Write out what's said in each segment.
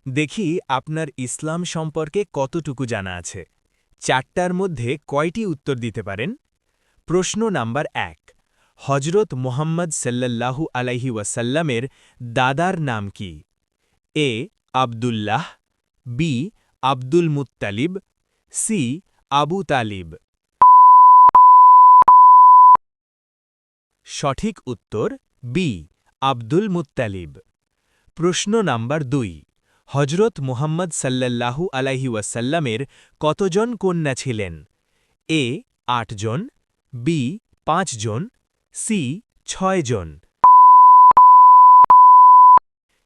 দেখি আপনার ইসলাম সম্পর্কে কতটুকু জানা আছে 4টার মধ্যে কয়টি উত্তর দিতে পারেন প্রশ্ন নাম্বার 1 হজরত মুহাম্মদ সাল্লাল্লাহু আলাইহি ওয়াসাল্লামের দাদার নাম কি A Abdullah B Abdul Muttalib C Abu Talib সঠিক উত্তর বি আব্দুল মুত্তালিব প্রশ্ন নাম্বার 2 হজরত মুহাম্মদ সাল্লাল্লাহু আলাইহি ওয়াসাল্লামের কতজন কন্যা ছিলেন এ 8 জন বি 5 জন সি 6 জন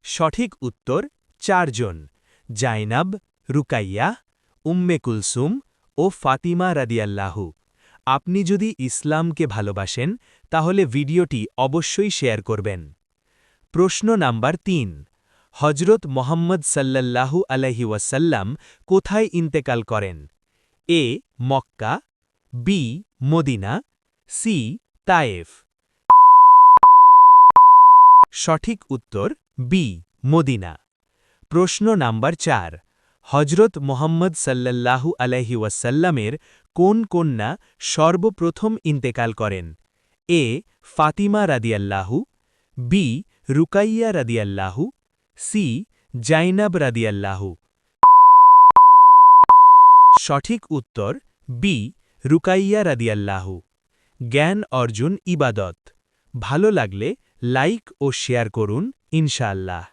সঠিক উত্তর 4 জন জাইনাব রুকাইয়া উম্মে কুলসুম ও ফাতিমা রাদিয়াল্লাহু আপনি যদি ইসলামকে ভালোবাসেন তাহলে ভিডিওটি অবশ্যই শেয়ার করবেন প্রশ্ন নাম্বার 3 হজরত মোহাম্মদ সাল্লাল্লাহু আলাইহি ওয়াসাল্লাম কোথায় ইন্তেকাল করেন A Mecca B Medina C Taif সঠিক উত্তর বি মদিনা প্রশ্ন নাম্বার 4 হজরত মোহাম্মদ সাল্লাল্লাহু আলাইহি ওয়াসাল্লামের কোন কন্যা সর্বপ্রথম ইন্তেকাল করেন এ ফাতিমা রাদিয়াল্লাহু বি রুকাইয়া রাদিয়াল্লাহু সি জাইনাব রাদিয়াল্লাহু সঠিক উত্তর বি রুকাইয়া রাদিয়াল্লাহু জ্ঞান অর্জন ইবাদত ভালো লাগলে লাইক ও শেয়ার করুন ইনশাআল্লাহ